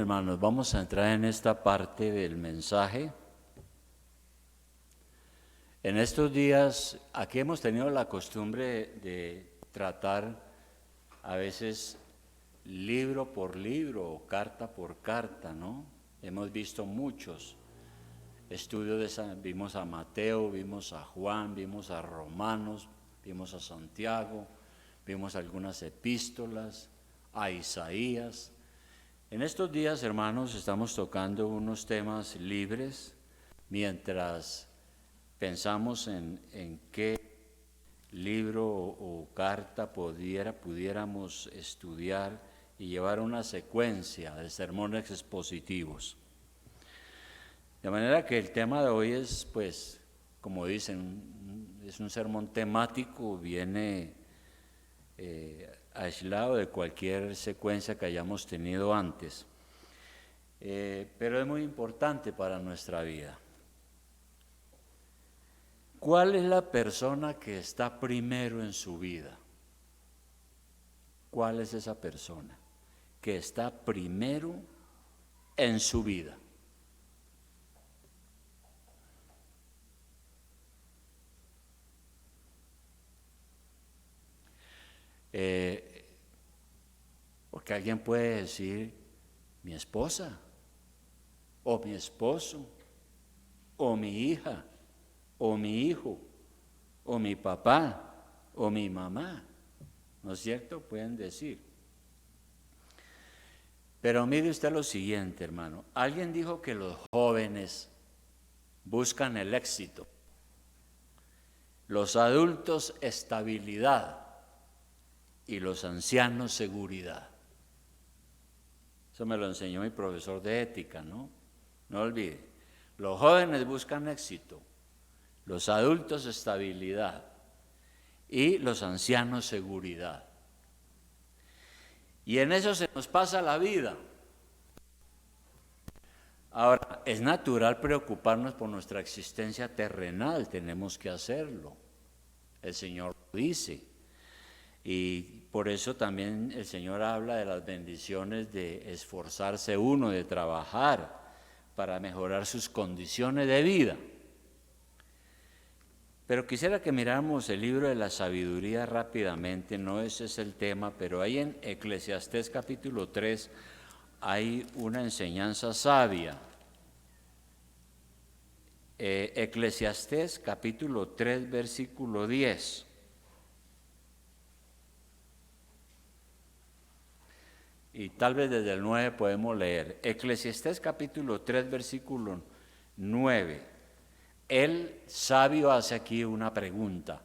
hermanos, vamos a entrar en esta parte del mensaje. En estos días, aquí hemos tenido la costumbre de tratar a veces libro por libro o carta por carta, ¿no? Hemos visto muchos estudios vimos a Mateo, vimos a Juan, vimos a Romanos, vimos a Santiago, vimos algunas epístolas, a Isaías. En estos días, hermanos, estamos tocando unos temas libres mientras pensamos en qué libro o carta pudiéramos estudiar y llevar una secuencia de sermones expositivos. De manera que el tema de hoy es, pues, como dicen, es un sermón temático, viene aislado de cualquier secuencia que hayamos tenido antes, pero es muy importante para nuestra vida. ¿Cuál es la persona que está primero en su vida? ¿Cuál es esa persona que está primero en su vida? Porque alguien puede decir mi esposa, o mi esposo, o mi hija, o mi hijo, o mi papá, o mi mamá, ¿no es cierto? Pueden decir. Pero mire usted lo siguiente, hermano. Alguien dijo que los jóvenes buscan el éxito, los adultos estabilidad y los ancianos seguridad. Eso me lo enseñó mi profesor de ética, ¿no? No olvide. Los jóvenes buscan éxito, los adultos estabilidad y los ancianos seguridad. Y en eso se nos pasa la vida. Ahora, es natural preocuparnos por nuestra existencia terrenal, tenemos que hacerlo. El Señor lo dice. Y por eso también el Señor habla de las bendiciones de esforzarse uno, de trabajar para mejorar sus condiciones de vida. Pero quisiera que miráramos el libro de la sabiduría rápidamente, no ese es el tema, pero ahí en Eclesiastés capítulo 3 hay una enseñanza sabia. Eclesiastés capítulo 3 versículo 10. Y tal vez desde el 9 podemos leer. Eclesiastés capítulo 3 versículo 9. El sabio hace aquí una pregunta.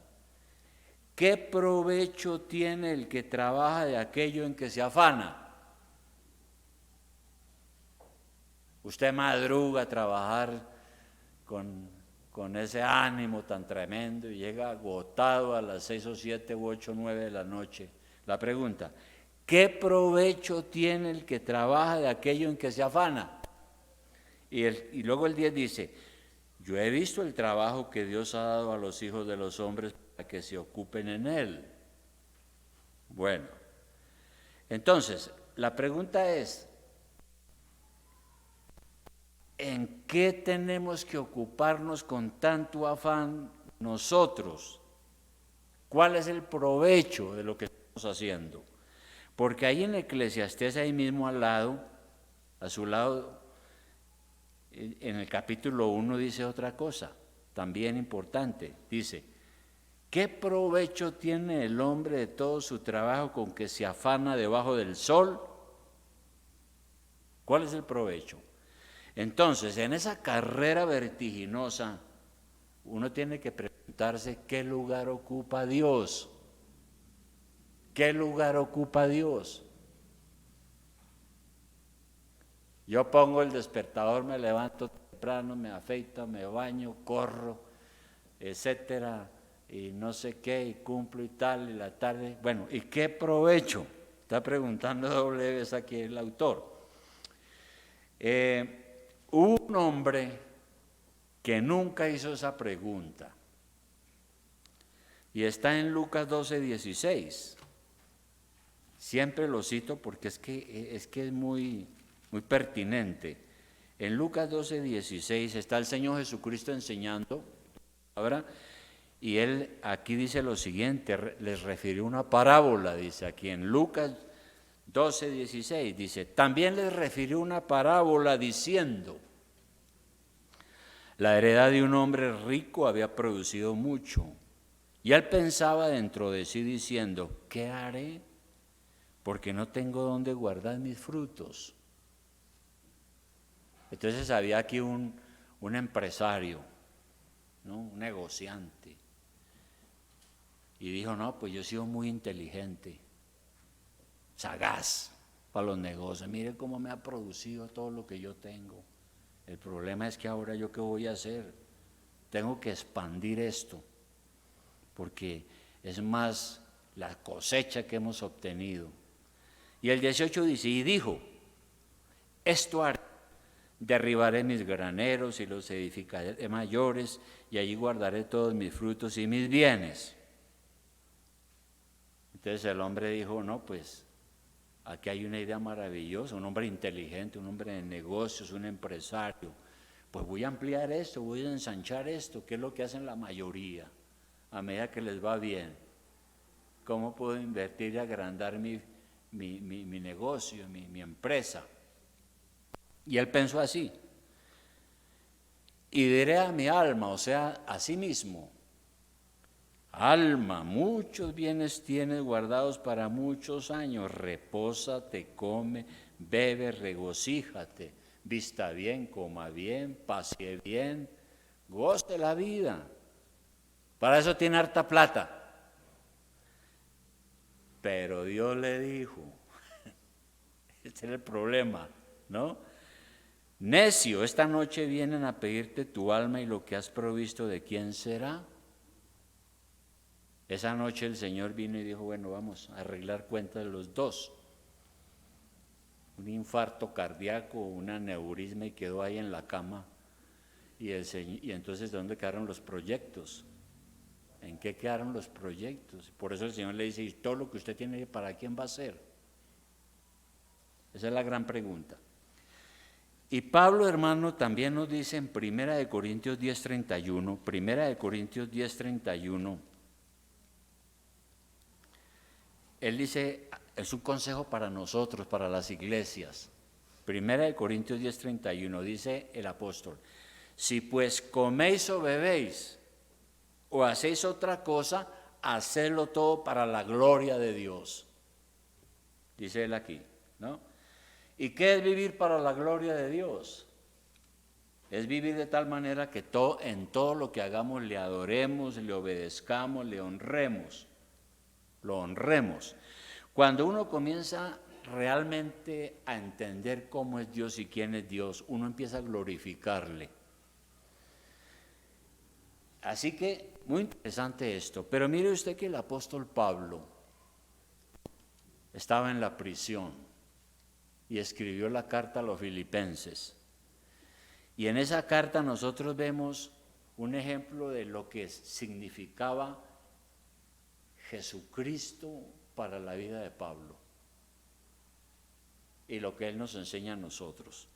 ¿Qué provecho tiene el que trabaja de aquello en que se afana? Usted madruga a trabajar con ese ánimo tan tremendo y llega agotado a las 6 o 7 u 8 o 9 de la noche. La pregunta, ¿qué provecho tiene el que trabaja de aquello en que se afana? Y luego el 10 dice, yo he visto el trabajo que Dios ha dado a los hijos de los hombres para que se ocupen en él. Bueno, entonces, la pregunta es, ¿en qué tenemos que ocuparnos con tanto afán nosotros? ¿Cuál es el provecho de lo que estamos haciendo? Porque ahí en Eclesiastés, ahí mismo al lado, a su lado, en el capítulo 1 dice otra cosa, también importante. Dice, ¿qué provecho tiene el hombre de todo su trabajo con que se afana debajo del sol? ¿Cuál es el provecho? Entonces, en esa carrera vertiginosa, uno tiene que preguntarse qué lugar ocupa Dios. ¿Qué lugar ocupa Dios? Yo pongo el despertador, me levanto temprano, me afeito, me baño, corro, etcétera, y no sé qué, y cumplo y tal, y la tarde. Bueno, ¿y qué provecho? Está preguntando doble vez aquí el autor. Hubo un hombre que nunca hizo esa pregunta, y está en Lucas 12:16. Siempre lo cito porque es que es muy muy pertinente. En Lucas 12:16 está el Señor Jesucristo enseñando ahora, y Él aquí dice lo siguiente, les refirió una parábola, dice aquí en Lucas 12:16, dice, también les refirió una parábola diciendo, la heredad de un hombre rico había producido mucho, y él pensaba dentro de sí diciendo, ¿qué haré? Porque no tengo dónde guardar mis frutos. Entonces había aquí un empresario, ¿no? Un negociante, y dijo, no, pues yo he sido muy inteligente, sagaz para los negocios, mire cómo me ha producido todo lo que yo tengo. El problema es que ahora yo qué voy a hacer, tengo que expandir esto, porque es más la cosecha que hemos obtenido. Y el 18 dice, y dijo, esto haré, derribaré mis graneros y los edificaré mayores, y allí guardaré todos mis frutos y mis bienes. Entonces el hombre dijo, no, pues aquí hay una idea maravillosa, un hombre inteligente, un hombre de negocios, un empresario. Pues voy a ampliar esto, voy a ensanchar esto, que es lo que hacen la mayoría, a medida que les va bien. ¿Cómo puedo invertir y agrandar mi negocio, mi empresa? Y él pensó así. Y diré a mi alma, o sea, a sí mismo, alma, muchos bienes tienes guardados para muchos años, repósate, come, bebe, regocíjate, vista bien, coma bien, pase bien, goce la vida. Para eso tiene harta plata. Pero Dios le dijo, este era el problema, ¿no? Necio, esta noche vienen a pedirte tu alma y lo que has provisto, ¿de quién será? Esa noche el Señor vino y dijo, bueno, vamos a arreglar cuentas de los dos. Un infarto cardíaco, un aneurisma y quedó ahí en la cama. Y entonces, ¿dónde quedaron los proyectos? ¿En qué quedaron los proyectos? Por eso el Señor le dice, ¿y todo lo que usted tiene, para quién va a ser? Esa es la gran pregunta. Y Pablo, hermano, también nos dice en 1 Corintios 10:31, 1 Corintios 10:31, él dice, es un consejo para nosotros, para las iglesias. 1 Corintios 10:31 dice el apóstol, si pues coméis o bebéis o hacéis otra cosa, hacedlo todo para la gloria de Dios. Dice él aquí, ¿no? ¿Y qué es vivir para la gloria de Dios? Es vivir de tal manera que en todo lo que hagamos le adoremos, le obedezcamos, le honremos. Lo honremos. Cuando uno comienza realmente a entender cómo es Dios y quién es Dios, uno empieza a glorificarle. Así que, muy interesante esto. Pero mire usted que el apóstol Pablo estaba en la prisión y escribió la carta a los filipenses. Y en esa carta nosotros vemos un ejemplo de lo que significaba Jesucristo para la vida de Pablo y lo que él nos enseña a nosotros.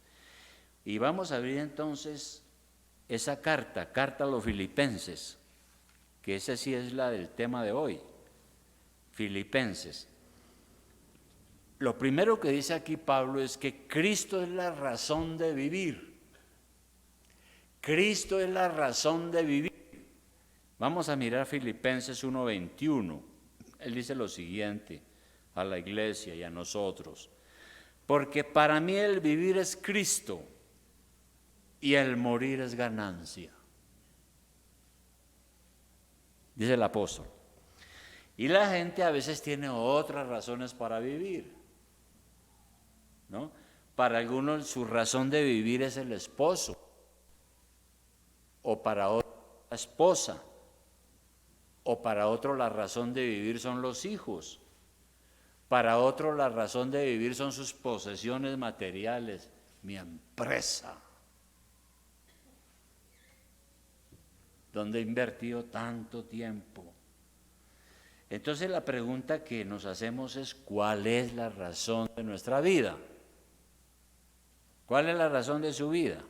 Y vamos a abrir entonces esa carta a los filipenses, que esa sí es la del tema de hoy, Filipenses. Lo primero que dice aquí Pablo es que Cristo es la razón de vivir. Cristo es la razón de vivir. Vamos a mirar Filipenses 1:21. Él dice lo siguiente a la iglesia y a nosotros. Porque para mí el vivir es Cristo y el morir es ganancia. Dice el apóstol. Y la gente a veces tiene otras razones para vivir, ¿no? Para algunos su razón de vivir es el esposo, o para otro la esposa, o para otro la razón de vivir son los hijos, para otro la razón de vivir son sus posesiones materiales, mi empresa, donde he invertido tanto tiempo. Entonces la pregunta que nos hacemos es, ¿cuál es la razón de nuestra vida? ¿Cuál es la razón de su vida?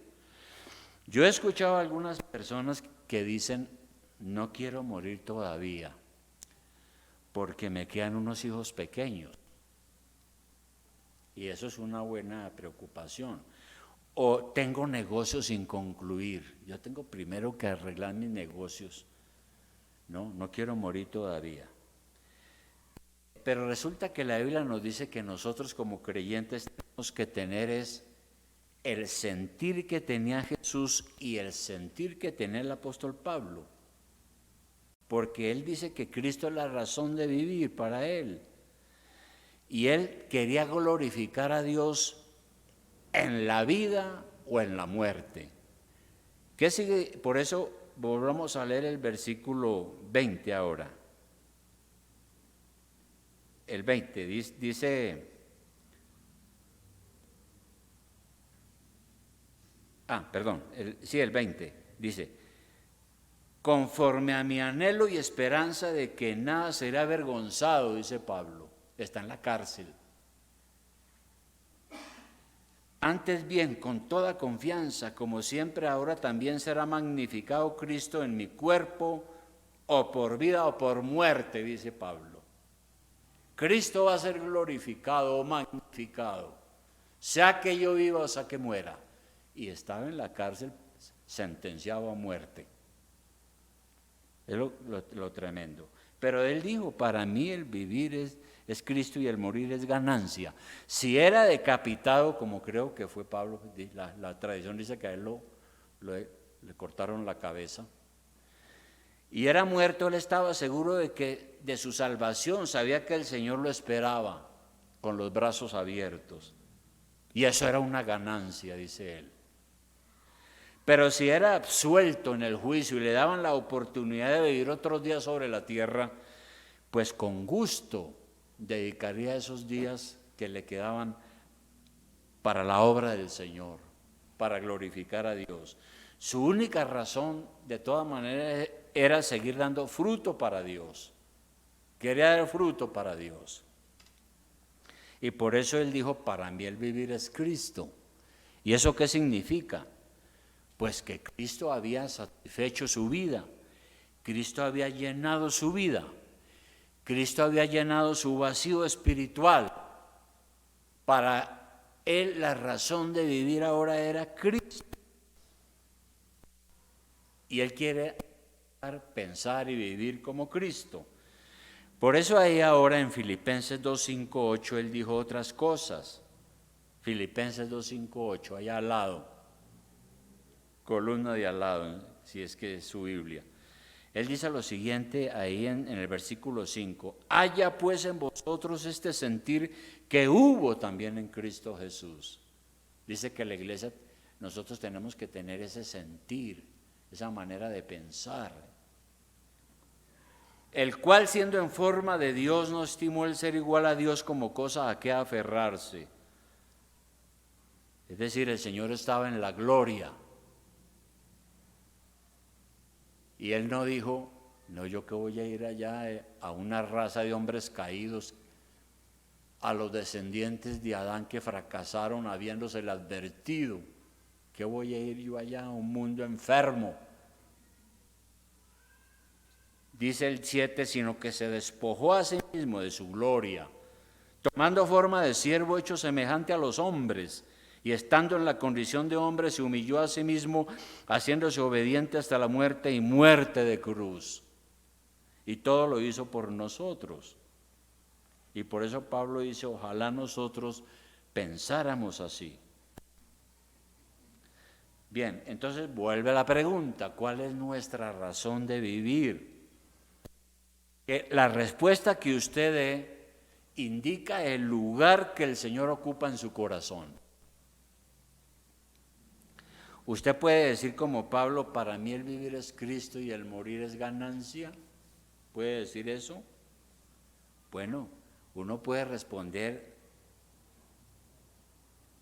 Yo he escuchado a algunas personas que dicen, no quiero morir todavía, porque me quedan unos hijos pequeños. Y eso es una buena preocupación. O tengo negocios sin concluir. Yo tengo primero que arreglar mis negocios. No quiero morir todavía. Pero resulta que la Biblia nos dice que nosotros como creyentes tenemos que tener el sentir que tenía Jesús y el sentir que tenía el apóstol Pablo. Porque él dice que Cristo es la razón de vivir para él. Y él quería glorificar a Dios en la vida o en la muerte. ¿Qué sigue? Por eso volvamos a leer el versículo 20 ahora. El 20 dice, el 20 dice, conforme a mi anhelo y esperanza de que nada será avergonzado, dice Pablo, está en la cárcel. Antes bien, con toda confianza, como siempre ahora también será magnificado Cristo en mi cuerpo, o por vida o por muerte, dice Pablo. Cristo va a ser glorificado o magnificado, sea que yo viva o sea que muera. Y estaba en la cárcel sentenciado a muerte. Es lo tremendo. Pero él dijo, para mí el vivir es Cristo y el morir es ganancia. Si era decapitado, como creo que fue Pablo, la tradición dice que a él le cortaron la cabeza, y era muerto, él estaba seguro de su salvación, sabía que el Señor lo esperaba con los brazos abiertos. Y eso era una ganancia, dice él. Pero si era absuelto en el juicio y le daban la oportunidad de vivir otros días sobre la tierra, pues con gusto dedicaría esos días que le quedaban para la obra del Señor, para glorificar a Dios. Su única razón, de todas maneras, era seguir dando fruto para Dios. Quería dar fruto para Dios. Y por eso él dijo, para mí el vivir es Cristo. ¿Y eso qué significa? Pues que Cristo había satisfecho su vida. Cristo había llenado su vida. Cristo había llenado su vacío espiritual. Para él la razón de vivir ahora era Cristo. Y él quiere pensar y vivir como Cristo. Por eso ahí ahora en Filipenses 2:5-8 él dijo otras cosas. Filipenses 2:5-8, allá al lado, columna de al lado, si es que es su Biblia. Él dice lo siguiente ahí en el versículo 5, haya pues en vosotros este sentir que hubo también en Cristo Jesús. Dice que la iglesia, nosotros tenemos que tener ese sentir, esa manera de pensar. El cual siendo en forma de Dios no estimó el ser igual a Dios como cosa a que aferrarse. Es decir, el Señor estaba en la gloria. Y él no dijo, no, yo que voy a ir allá a una raza de hombres caídos, a los descendientes de Adán que fracasaron habiéndosele advertido, que voy a ir yo allá a un mundo enfermo. Dice el 7, sino que se despojó a sí mismo de su gloria, tomando forma de siervo hecho semejante a los hombres, y estando en la condición de hombre se humilló a sí mismo, haciéndose obediente hasta la muerte y muerte de cruz. Y todo lo hizo por nosotros. Y por eso Pablo dice, ojalá nosotros pensáramos así. Bien, entonces vuelve la pregunta, ¿cuál es nuestra razón de vivir? Que la respuesta que usted dé indica el lugar que el Señor ocupa en su corazón. Usted puede decir como Pablo, para mí el vivir es Cristo y el morir es ganancia. ¿Puede decir eso? Bueno, uno puede responder,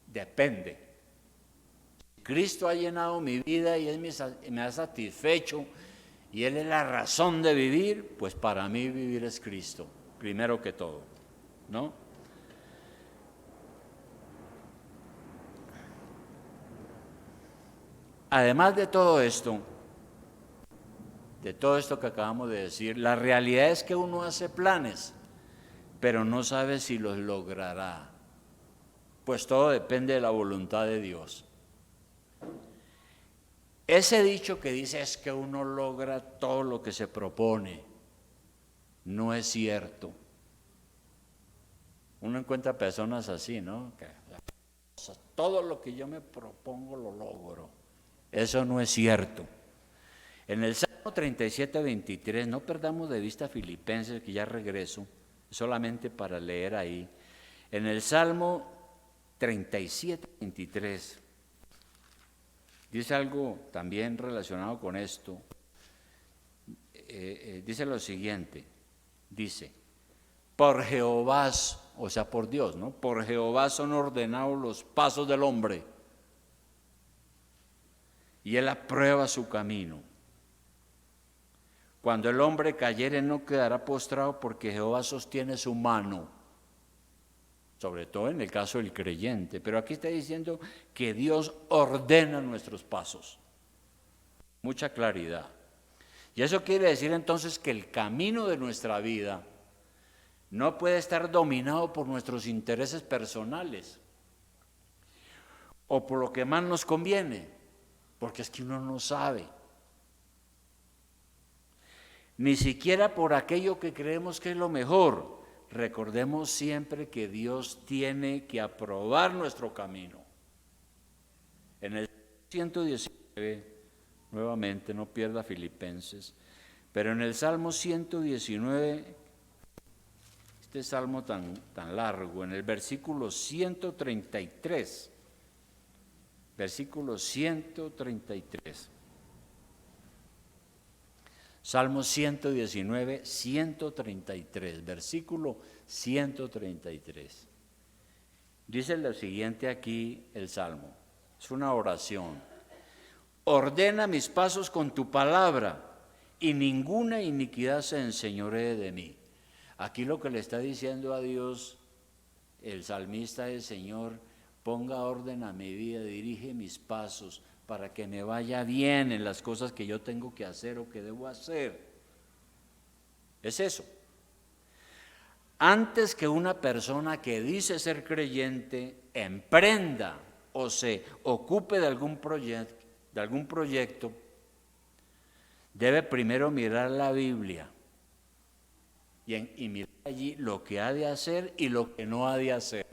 depende. Cristo ha llenado mi vida y Él me ha satisfecho y Él es la razón de vivir, pues para mí vivir es Cristo, primero que todo, ¿no? además de todo esto que acabamos de decir, la realidad es que uno hace planes, pero no sabe si los logrará, pues todo depende de la voluntad de Dios. Ese dicho que dice es que uno logra todo lo que se propone, no es cierto. Uno encuentra personas así, ¿no? Que todo lo que yo me propongo lo logro. Eso no es cierto. En el Salmo 37, 23, no perdamos de vista Filipenses, que ya regreso, solamente para leer ahí. En el Salmo 37, 23, dice algo también relacionado con esto. Dice lo siguiente, dice, por Jehová, o sea, por Dios, ¿no? Por Jehová son ordenados los pasos del hombre, y él aprueba su camino. Cuando el hombre cayere no quedará postrado, porque Jehová sostiene su mano, sobre todo en el caso del creyente. Pero aquí está diciendo que Dios ordena nuestros pasos. Mucha claridad. Y eso quiere decir entonces que el camino de nuestra vida no puede estar dominado por nuestros intereses personales o por lo que más nos conviene, porque es que uno no sabe. Ni siquiera por aquello que creemos que es lo mejor. Recordemos siempre que Dios tiene que aprobar nuestro camino. En el 119, nuevamente no pierda Filipenses, pero en el Salmo 119, este salmo tan largo, en el versículo 133, versículo 133. Salmo 119, 133, versículo 133. Dice lo siguiente aquí el Salmo, es una oración. Ordena mis pasos con tu palabra, y ninguna iniquidad se enseñoree de mí. Aquí lo que le está diciendo a Dios el salmista es: Señor, ponga orden a mi vida, dirige mis pasos, para que me vaya bien en las cosas que yo tengo que hacer o que debo hacer. Es eso. Antes que una persona que dice ser creyente emprenda o se ocupe de algún proyecto, debe primero mirar la Biblia y mirar allí lo que ha de hacer y lo que no ha de hacer.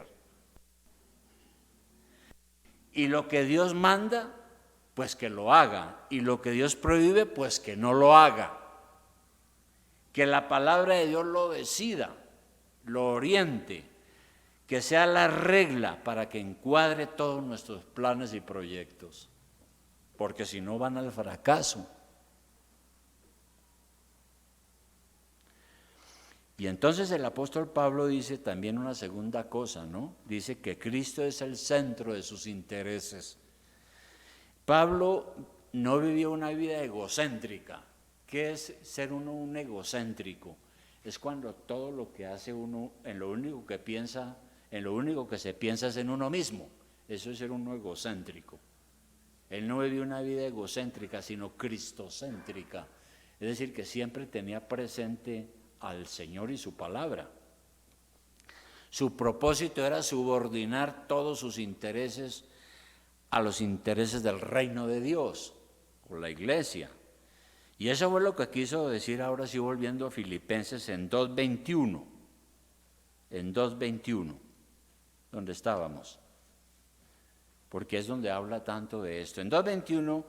Y lo que Dios manda, pues que lo haga, y lo que Dios prohíbe, pues que no lo haga. Que la palabra de Dios lo decida, lo oriente, que sea la regla para que encuadre todos nuestros planes y proyectos, porque si no van al fracaso. Y entonces el apóstol Pablo dice también una segunda cosa, ¿no? Dice que Cristo es el centro de sus intereses. Pablo no vivió una vida egocéntrica. ¿Qué es ser uno un egocéntrico? Es cuando todo lo que hace uno, en lo único que se piensa es en uno mismo. Eso es ser uno egocéntrico. Él no vivió una vida egocéntrica, sino cristocéntrica. Es decir, que siempre tenía presente al Señor y su palabra. Su propósito era subordinar todos sus intereses a los intereses del reino de Dios, o la iglesia. Y eso fue lo que quiso decir ahora sí, volviendo a Filipenses en 2:21. En 2:21, donde estábamos, porque es donde habla tanto de esto. En 2:21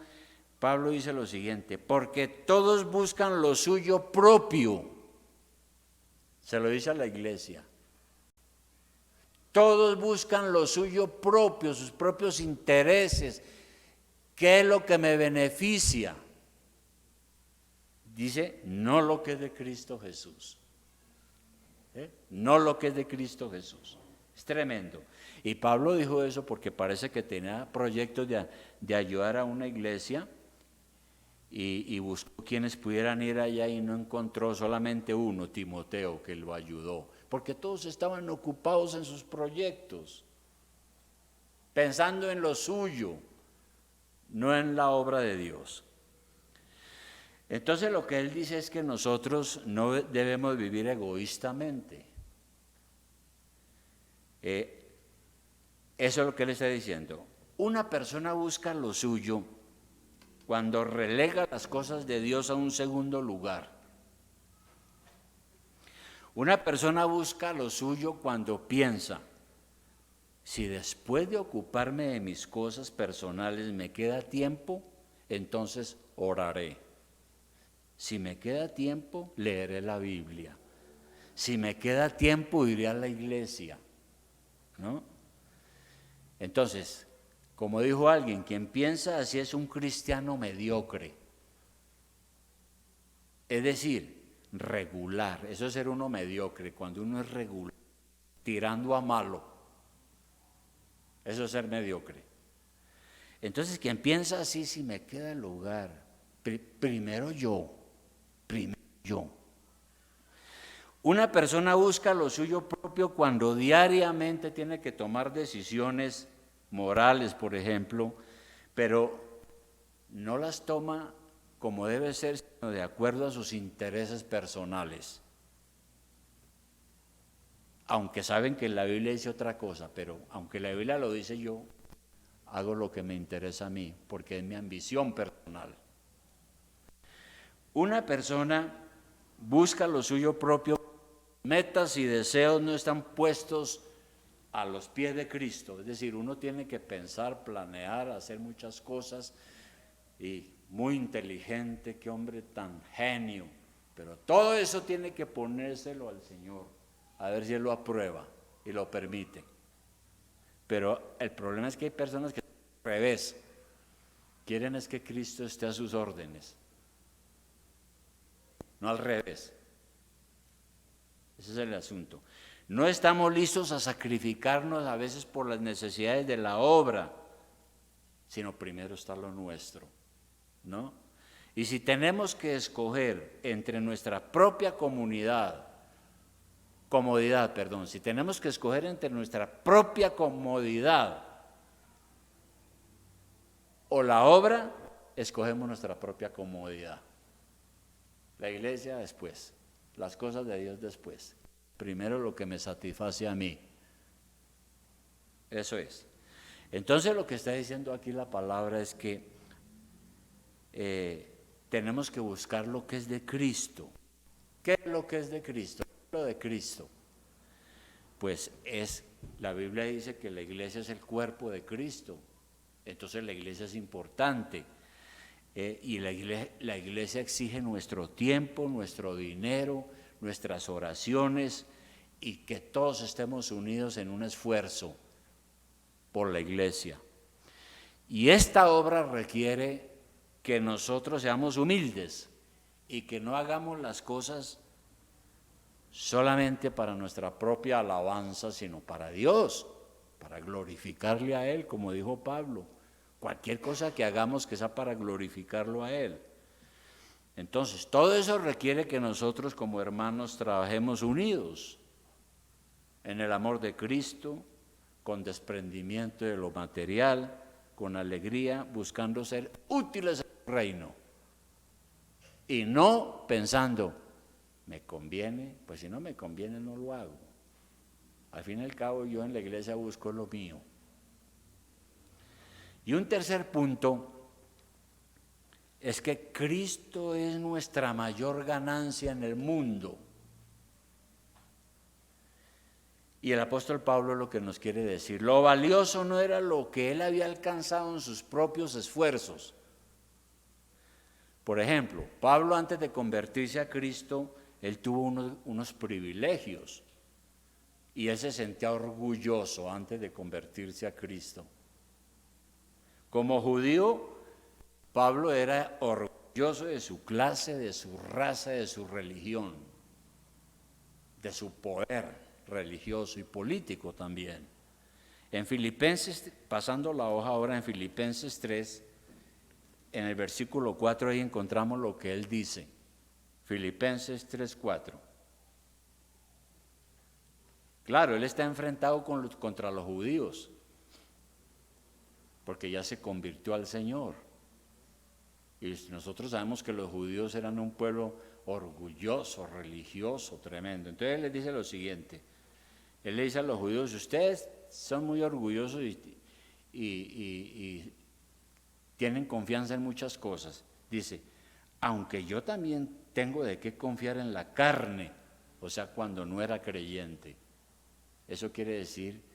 Pablo dice lo siguiente: porque todos buscan lo suyo propio. Se lo dice a la iglesia. Todos buscan lo suyo propio, sus propios intereses. ¿Qué es lo que me beneficia? Dice, no lo que es de Cristo Jesús. No lo que es de Cristo Jesús. Es tremendo. Y Pablo dijo eso porque parece que tenía proyectos de ayudar a una iglesia y buscó quienes pudieran ir allá y no encontró, solamente uno, Timoteo, que lo ayudó. Porque todos estaban ocupados en sus proyectos, pensando en lo suyo, no en la obra de Dios. Entonces lo que él dice es que nosotros no debemos vivir egoístamente. Eso es lo que él está diciendo. Una persona busca lo suyo cuando relega las cosas de Dios a un segundo lugar. Una persona busca lo suyo cuando piensa, si después de ocuparme de mis cosas personales me queda tiempo, entonces oraré. Si me queda tiempo, leeré la Biblia. Si me queda tiempo, iré a la iglesia, ¿no? Entonces, como dijo alguien, quien piensa así es un cristiano mediocre. Es decir, regular. Eso es ser uno mediocre, cuando uno es regular, tirando a malo. Eso es ser mediocre. Entonces, quien piensa así, si me queda el lugar, primero yo. Una persona busca lo suyo propio cuando diariamente tiene que tomar decisiones morales, por ejemplo, pero no las toma como debe ser, sino de acuerdo a sus intereses personales. Aunque saben que la Biblia dice otra cosa, pero aunque la Biblia lo dice, yo hago lo que me interesa a mí, porque es mi ambición personal. Una persona busca lo suyo propio, metas y deseos no están puestos a los pies de Cristo. Es decir, uno tiene que pensar, planear, hacer muchas cosas, y muy inteligente, qué hombre tan genio, pero todo eso tiene que ponérselo al Señor, a ver si Él lo aprueba y lo permite. Pero el problema es que hay personas que al revés, quieren es que Cristo esté a sus órdenes, no al revés. Ese es el asunto. No estamos listos a sacrificarnos a veces por las necesidades de la obra, sino primero está lo nuestro, ¿no? Y si tenemos que escoger entre nuestra propia si tenemos que escoger entre nuestra propia comodidad o la obra, escogemos nuestra propia comodidad. La iglesia después, las cosas de Dios después. Primero lo que me satisface a mí. Eso es. Entonces lo que está diciendo aquí la palabra es que tenemos que buscar lo que es de Cristo. ¿Qué es lo que es de Cristo? Lo de Cristo. Pues la Biblia dice que la iglesia es el cuerpo de Cristo. Entonces la iglesia es importante. Y la iglesia exige nuestro tiempo, nuestro dinero, nuestras oraciones, y que todos estemos unidos en un esfuerzo por la iglesia. Y esta obra requiere que nosotros seamos humildes y que no hagamos las cosas solamente para nuestra propia alabanza, sino para Dios, para glorificarle a Él, como dijo Pablo. Cualquier cosa que hagamos que sea para glorificarlo a Él. Entonces, todo eso requiere que nosotros como hermanos trabajemos unidos en el amor de Cristo, con desprendimiento de lo material, con alegría, buscando ser útiles al reino. Y no pensando, ¿me conviene? Pues si no me conviene no lo hago. Al fin y al cabo yo en la iglesia busco lo mío. Y un tercer punto es que Cristo es nuestra mayor ganancia en el mundo. Y el apóstol Pablo lo que nos quiere decir, lo valioso no era lo que él había alcanzado en sus propios esfuerzos. Por ejemplo, Pablo antes de convertirse a Cristo, él tuvo unos privilegios y él se sentía orgulloso antes de convertirse a Cristo. Como judío, Pablo era orgulloso de su clase, de su raza, de su religión, de su poder religioso y político también. En Filipenses, pasando la hoja ahora en Filipenses 3, en el versículo 4 ahí encontramos lo que él dice. Filipenses 3:4. Claro, él está enfrentado contra los judíos. porque ya se convirtió al Señor. Y nosotros sabemos que los judíos eran un pueblo orgulloso, religioso, tremendo. Entonces él les dice lo siguiente, él le dice a los judíos, ustedes son muy orgullosos y tienen confianza en muchas cosas. Dice, aunque yo también tengo de qué confiar en la carne, o sea, cuando no era creyente. Eso quiere decir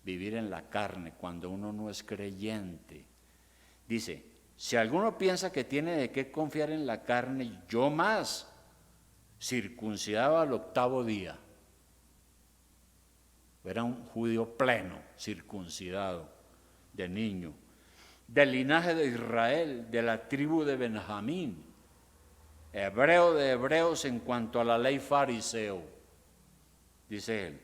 vivir en la carne, cuando uno no es creyente. Dice, si alguno piensa que tiene de qué confiar en la carne, yo más, circuncidado al 8º día. Era un judío pleno, circuncidado, de niño, del linaje de Israel, de la tribu de Benjamín, hebreo de hebreos en cuanto a la ley fariseo, dice él.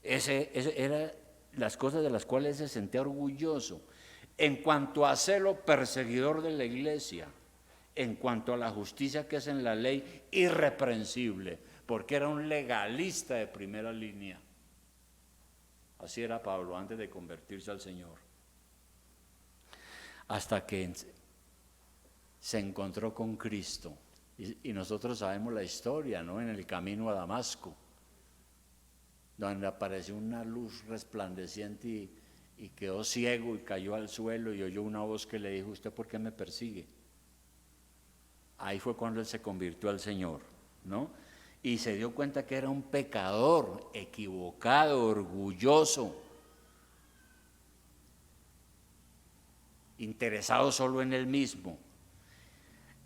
Ese eran las cosas de las cuales se sentía orgulloso. En cuanto a celo, perseguidor de la iglesia. En cuanto a la justicia que es en la ley, irreprensible, porque era un legalista de primera línea. Así era Pablo antes de convertirse al Señor. Hasta que se encontró con Cristo. Y nosotros sabemos la historia, ¿no? En el camino a Damasco, donde apareció una luz resplandeciente y quedó ciego y cayó al suelo y oyó una voz que le dijo, ¿usted por qué me persigue? Ahí fue cuando él se convirtió al Señor, ¿no? Y se dio cuenta que era un pecador, equivocado, orgulloso, interesado solo en él mismo.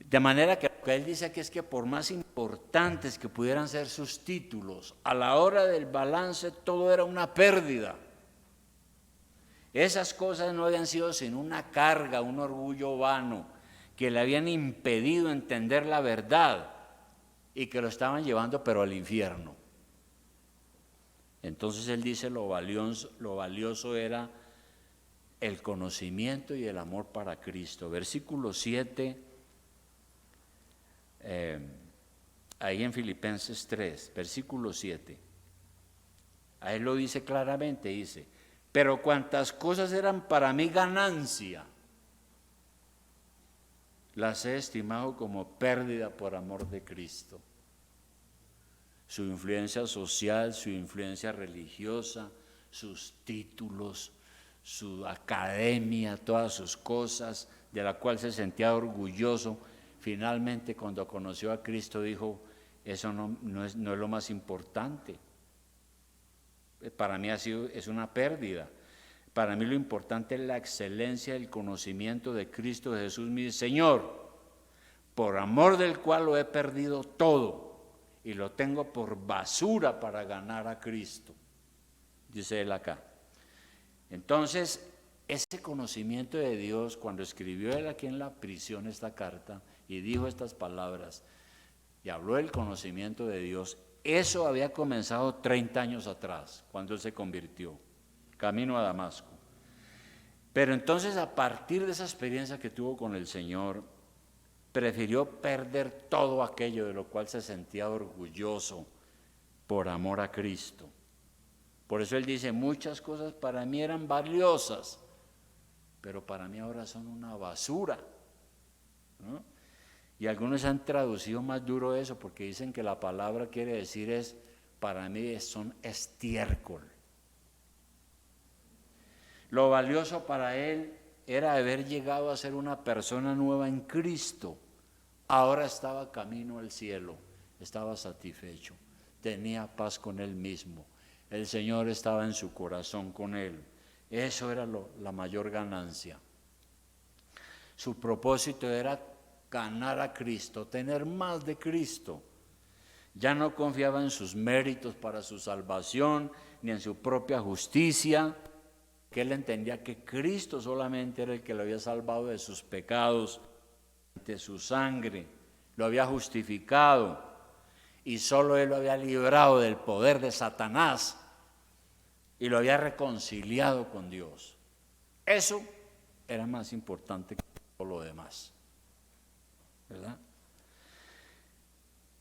De manera que lo que él dice aquí es que por más importantes que pudieran ser sus títulos, a la hora del balance todo era una pérdida. Esas cosas no habían sido sino una carga, un orgullo vano, que le habían impedido entender la verdad y que lo estaban llevando pero al infierno. Entonces él dice lo valioso era el conocimiento y el amor para Cristo. Versículo 7, ahí en Filipenses 3, versículo 7. Ahí lo dice claramente, dice, pero cuantas cosas eran para mí ganancia, las he estimado como pérdida por amor de Cristo. Su influencia social, su influencia religiosa, sus títulos, su academia, todas sus cosas, de la cual se sentía orgulloso. Finalmente, cuando conoció a Cristo, dijo, eso no es lo más importante. Para mí es una pérdida. Para mí lo importante es la excelencia del conocimiento de Cristo Jesús, mi Señor, por amor del cual lo he perdido todo y lo tengo por basura para ganar a Cristo, dice él acá. Entonces, ese conocimiento de Dios, cuando escribió él aquí en la prisión esta carta y dijo estas palabras y habló del conocimiento de Dios, eso había comenzado 30 años atrás, cuando él se convirtió, camino a Damasco. Pero entonces, a partir de esa experiencia que tuvo con el Señor, prefirió perder todo aquello de lo cual se sentía orgulloso por amor a Cristo. Por eso él dice, muchas cosas para mí eran valiosas, pero para mí ahora son una basura, ¿no? Y algunos han traducido más duro eso, porque dicen que la palabra quiere decir para mí son estiércol. Lo valioso para él era haber llegado a ser una persona nueva en Cristo. Ahora estaba camino al cielo, estaba satisfecho, tenía paz con él mismo. El Señor estaba en su corazón con él. Eso era la mayor ganancia. Su propósito era ganar a Cristo, tener más de Cristo. Ya no confiaba en sus méritos para su salvación, ni en su propia justicia, que él entendía que Cristo solamente era el que lo había salvado de sus pecados, de su sangre, lo había justificado y solo él lo había librado del poder de Satanás y lo había reconciliado con Dios. Eso era más importante que todo lo demás, ¿verdad?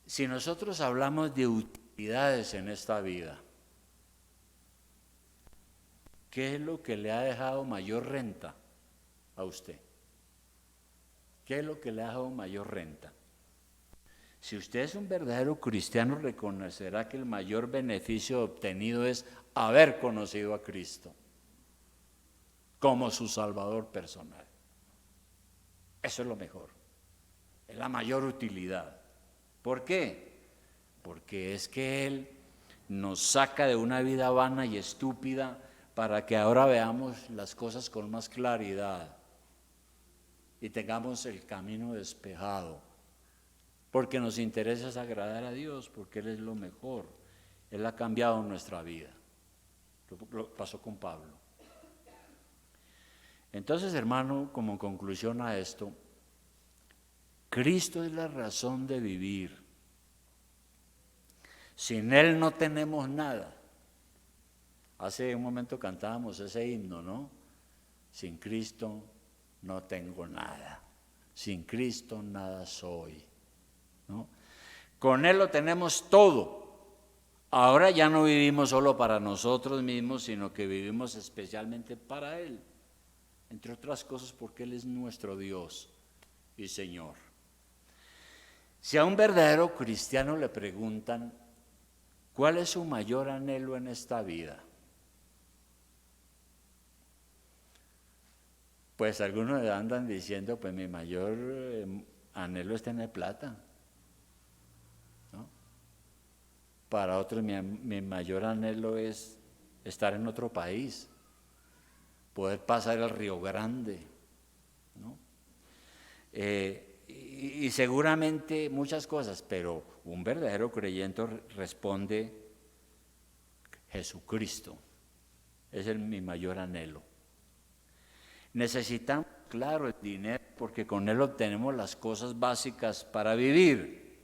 Si nosotros hablamos de utilidades en esta vida, ¿qué es lo que le ha dejado mayor renta a usted? ¿Qué es lo que le ha dado mayor renta? Si usted es un verdadero cristiano, reconocerá que el mayor beneficio obtenido es haber conocido a Cristo como su Salvador personal. Eso es lo mejor, es la mayor utilidad. ¿Por qué? Porque es que Él nos saca de una vida vana y estúpida para que ahora veamos las cosas con más claridad y tengamos el camino despejado. Porque nos interesa es agradar a Dios, porque Él es lo mejor. Él ha cambiado nuestra vida. Lo pasó con Pablo. Entonces, hermano, como conclusión a esto, Cristo es la razón de vivir. Sin Él no tenemos nada. Hace un momento cantábamos ese himno, ¿no? Sin Cristo no tengo nada. Sin Cristo nada soy, ¿no? Con Él lo tenemos todo. Ahora ya no vivimos solo para nosotros mismos, sino que vivimos especialmente para Él. Entre otras cosas porque Él es nuestro Dios y Señor. Si a un verdadero cristiano le preguntan, ¿cuál es su mayor anhelo en esta vida? Pues algunos andan diciendo, pues mi mayor anhelo es tener plata, ¿no? Para otros mi mayor anhelo es estar en otro país, poder pasar el Río Grande, ¿no? Y seguramente muchas cosas, pero un verdadero creyente responde, Jesucristo es mi mayor anhelo. Necesitamos, claro, el dinero, porque con él obtenemos las cosas básicas para vivir.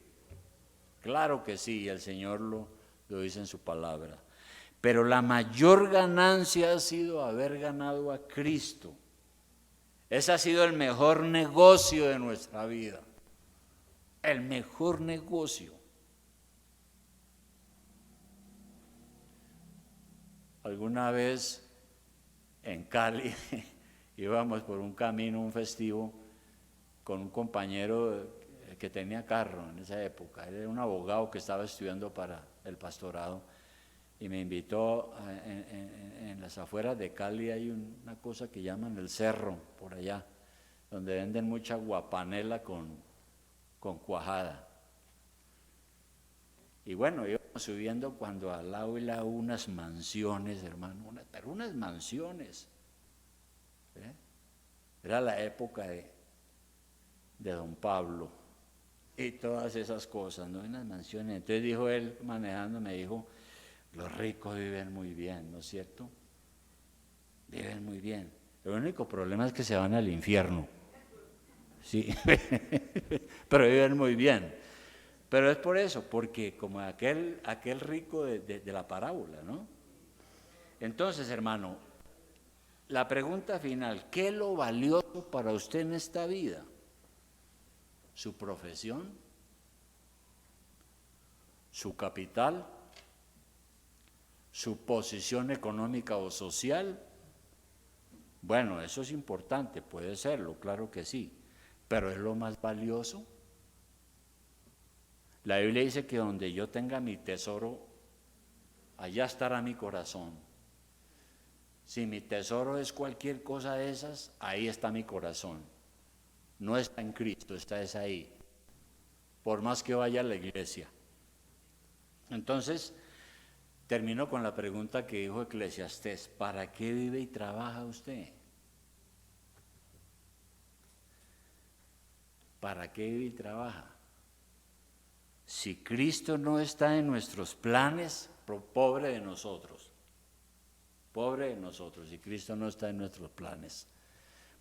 Claro que sí, el Señor lo dice en su palabra. Pero la mayor ganancia ha sido haber ganado a Cristo. Ese ha sido el mejor negocio de nuestra vida. El mejor negocio. Alguna vez en Cali íbamos por un camino, un festivo, con un compañero que tenía carro en esa época. Él era un abogado que estaba estudiando para el pastorado y me invitó en las afueras de Cali. Hay una cosa que llaman el cerro, por allá, donde venden mucha guapanela con cuajada. Y bueno, íbamos subiendo cuando al lado y unas mansiones, hermano, pero unas mansiones. Era la época de don Pablo y todas esas cosas, ¿no? Unas mansiones. Entonces dijo él, manejando, me dijo, los ricos viven muy bien, ¿no es cierto? Viven muy bien. El único problema es que se van al infierno. Sí, pero viven muy bien. Pero es por eso, porque como aquel rico de la parábola, ¿no? Entonces, hermano, la pregunta final, ¿qué es lo valioso para usted en esta vida? ¿Su profesión? ¿Su capital? ¿Su posición económica o social? Bueno, eso es importante, puede serlo, claro que sí, pero ¿es lo más valioso? La Biblia dice que donde yo tenga mi tesoro, allá estará mi corazón. Si mi tesoro es cualquier cosa de esas, ahí está mi corazón. No está en Cristo, está ahí. Por más que vaya a la iglesia. Entonces, termino con la pregunta que dijo Eclesiastés: ¿para qué vive y trabaja usted? ¿Para qué vive y trabaja? Si Cristo no está en nuestros planes, pobre de nosotros. Pobre de nosotros si Cristo no está en nuestros planes.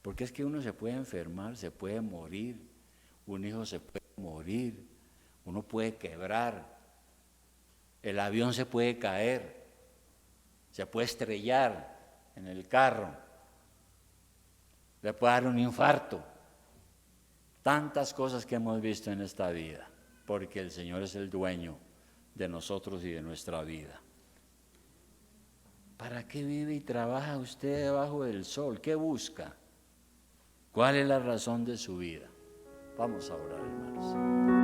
Porque es que uno se puede enfermar, se puede morir, un hijo se puede morir, uno puede quebrar, el avión se puede caer, se puede estrellar en el carro, le puede dar un infarto. Tantas cosas que hemos visto en esta vida, porque el Señor es el dueño de nosotros y de nuestra vida. ¿Para qué vive y trabaja usted debajo del sol? ¿Qué busca? ¿Cuál es la razón de su vida? Vamos a orar, hermanos.